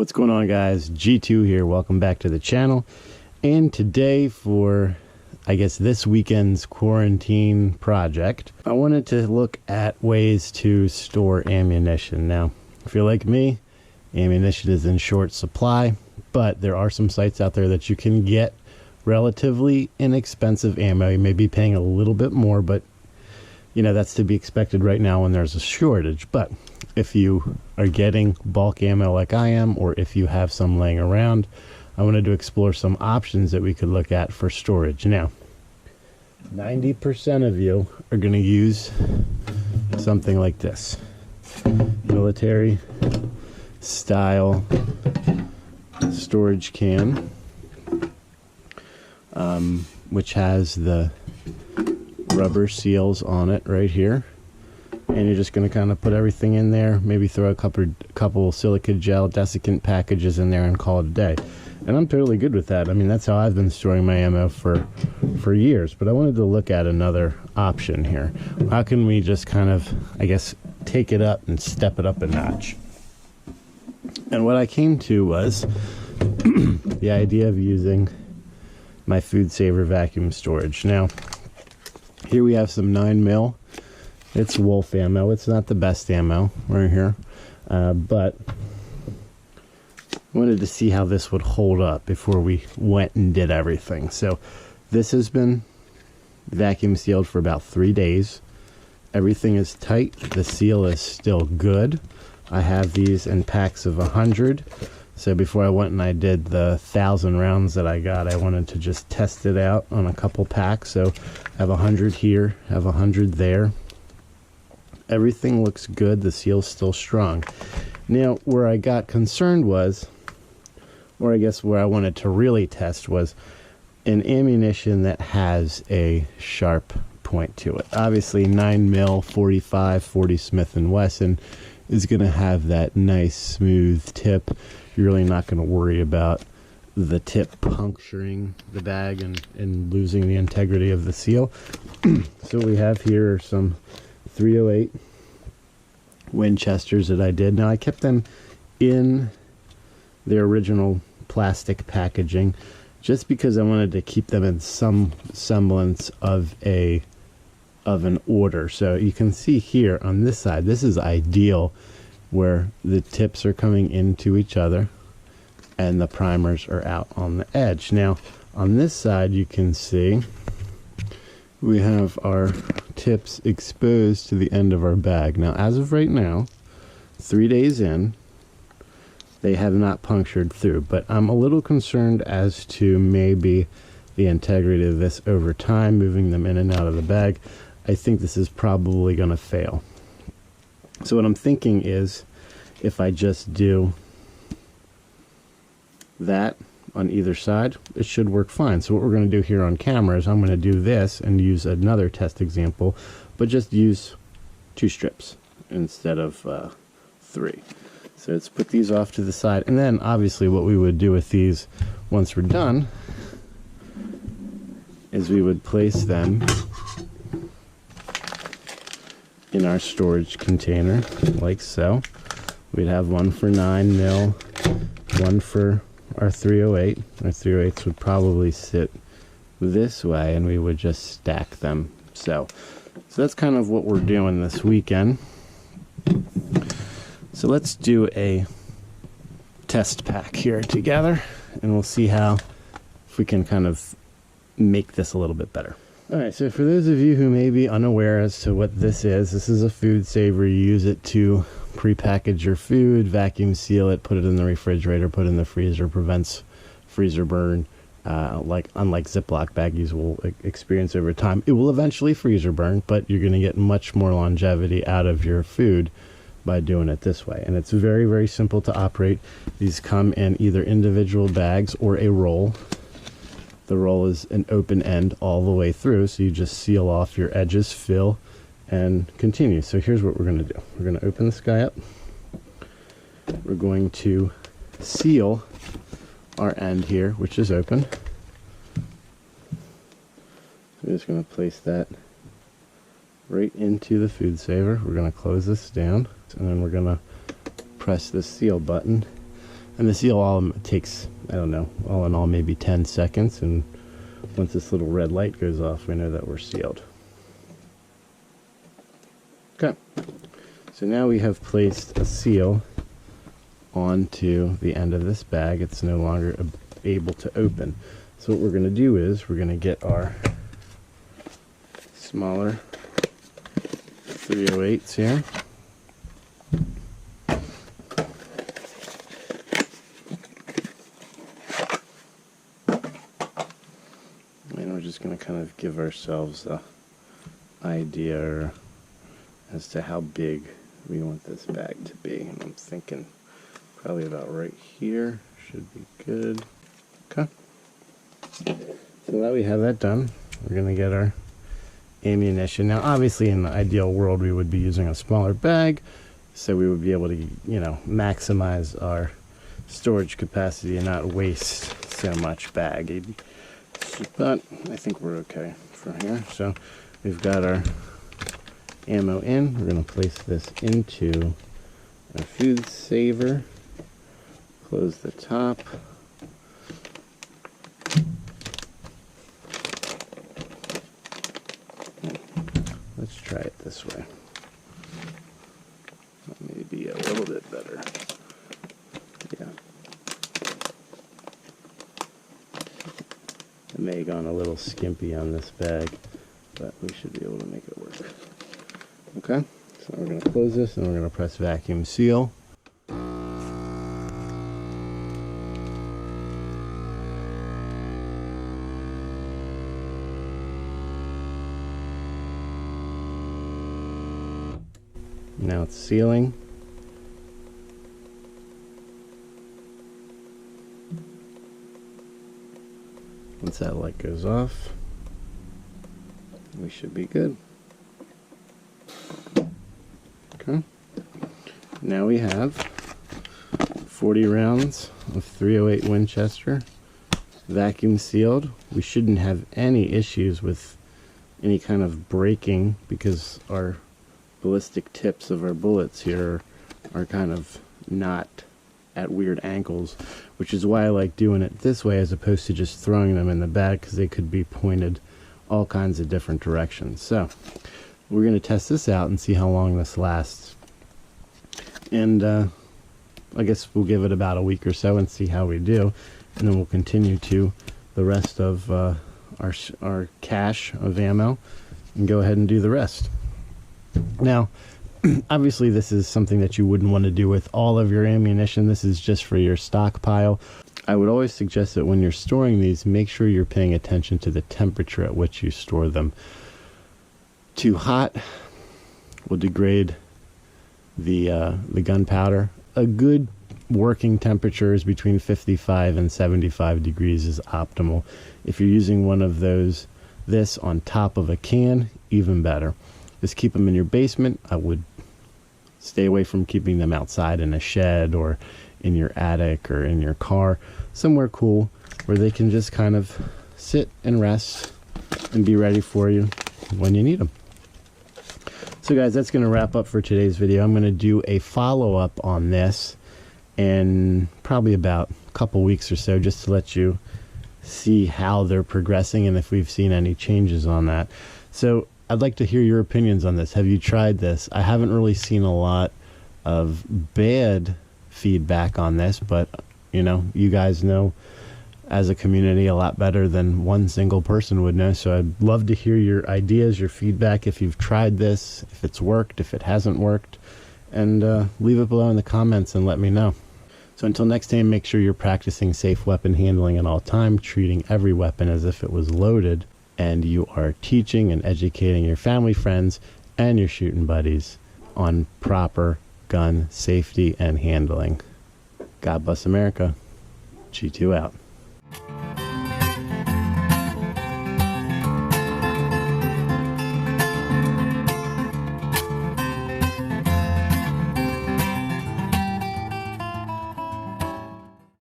What's going on, guys? G2 here. Welcome back to the channel. And today, for I guess this weekend's quarantine project, I wanted to look at ways to store ammunition. Now, if you're like me, ammunition is in short supply, but there are some sites out there that you can get relatively inexpensive ammo. You may be paying a little bit more, but you know, that's to be expected right now when there's a shortage. But if you are getting bulk ammo like I am, or if you have some laying around, I wanted to explore some options that we could look at for storage. Now, 90% of you are going to use something like this. Military style storage can, which has the rubber seals on it right here. And you're just going to kind of put everything in there, maybe throw a couple silica gel desiccant packages in there and call it a day. And I'm totally good with that. I mean, that's how I've been storing my ammo for years. But I wanted to look at another option here. How can we just kind of, I guess, take it up and step it up a notch? And what I came to was the idea of using my FoodSaver vacuum storage. Now, here we have some 9mm. It's wolf ammo. It's not the best ammo right here, but I wanted to see how this would hold up before we went and did everything. So this has been vacuum sealed for about 3 days. Everything is tight. The seal is still good. I have these in packs of 100. So before I went and I did the 1,000 rounds that I got, I wanted to just test it out on a couple packs. So I have 100 here, I have 100 there. Everything looks good. The seal's still strong. Now, where I got concerned was, or I guess where I wanted to really test, was an ammunition that has a sharp point to it. Obviously, 9mm, 45, 40 Smith & Wesson is going to have that nice, smooth tip. You're really not going to worry about the tip puncturing the bag and losing the integrity of the seal. So what we have here are some 308 Winchesters that I did. Now, I kept them in their original plastic packaging just because I wanted to keep them in some semblance of an order. So you can see here on this side, this is ideal, where the tips are coming into each other and the primers are out on the edge. Now, on this side, you can see we have our tips exposed to the end of our bag. Now, as of right now, 3 days in, they have not punctured through, but I'm a little concerned as to maybe the integrity of this over time, moving them in and out of the bag. I think this is probably going to fail. So what I'm thinking is, if I just do that on either side, it should work fine. So what we're going to do here on camera is I'm going to do this and use another test example, but just use 2 strips instead of 3. So let's put these off to the side, and then obviously what we would do with these once we're done is we would place them in our storage container like so. We'd have one for 9mm, one for our 308. Our 308s would probably sit this way, and we would just stack them. So that's kind of what we're doing this weekend. So let's do a test pack here together, and we'll see if we can kind of make this a little bit better. Alright, so for those of you who may be unaware as to what this is a FoodSaver. You use it to pre-package your food, vacuum seal it, put it in the refrigerator, put it in the freezer, prevents freezer burn, unlike Ziploc baggies will experience over time. It will eventually freezer burn, but you're going to get much more longevity out of your food by doing it this way. And it's very, very simple to operate. These come in either individual bags or a roll. The roll is an open end all the way through, so you just seal off your edges, fill, and continue. So here's what we're going to do. We're going to open this guy up. We're going to seal our end here, which is open. We're just going to place that right into the FoodSaver. We're going to close this down, and then we're going to press this seal button, And the seal all takes, I don't know, all in all maybe 10 seconds, and once this little red light goes off, we know that we're sealed. Okay, so now we have placed a seal onto the end of this bag. It's no longer able to open. So what we're going to do is we're going to get our smaller 308s here. And we're just going to kind of give ourselves an idea as to how big we want this bag to be. And I'm thinking probably about right here should be good. Okay. So now we have that done, we're going to get our ammunition. Now obviously in the ideal world we would be using a smaller bag, so we would be able to, you know, maximize our storage capacity and not waste so much bag. But I think we're okay for here. So we've got our ammo in. We're going to place this into our FoodSaver. Close the top. Let's try it this way. That may be a little bit better. Yeah. It may have gone a little skimpy on this bag, but we should be able to make it work. Okay, so we're going to close this and we're going to press vacuum seal. Now it's sealing. Once that light goes off, we should be good. Okay. Now we have 40 rounds of 308 Winchester, vacuum sealed. We shouldn't have any issues with any kind of breaking because our ballistic tips of our bullets here are kind of not at weird angles, which is why I like doing it this way as opposed to just throwing them in the bag, because they could be pointed all kinds of different directions. So we're going to test this out and see how long this lasts, and I guess we'll give it about a week or so and see how we do, and then we'll continue to the rest of our cache of ammo and go ahead and do the rest. Now, obviously this is something that you wouldn't want to do with all of your ammunition. This is just for your stockpile. I would always suggest that when you're storing these, make sure you're paying attention to the temperature at which you store them. Too hot will degrade the gunpowder. A good working temperature is between 55 and 75 degrees is optimal. If you're using one of those, this on top of a can, even better. Just keep them in your basement. I would stay away from keeping them outside in a shed or in your attic or in your car. Somewhere cool where they can just kind of sit and rest and be ready for you when you need them. So guys, that's going to wrap up for today's video. I'm going to do a follow-up on this in probably about a couple weeks or so, just to let you see how they're progressing and if we've seen any changes on that. So I'd like to hear your opinions on this. Have you tried this? I haven't really seen a lot of bad feedback on this, but you know, you guys know as a community a lot better than one single person would know. So I'd love to hear your ideas, your feedback, if you've tried this, if it's worked, if it hasn't worked, and leave it below in the comments and let me know. So until next time, make sure you're practicing safe weapon handling at all time, treating every weapon as if it was loaded, and you are teaching and educating your family, friends, and your shooting buddies on proper gun safety and handling. God bless America. G2 out.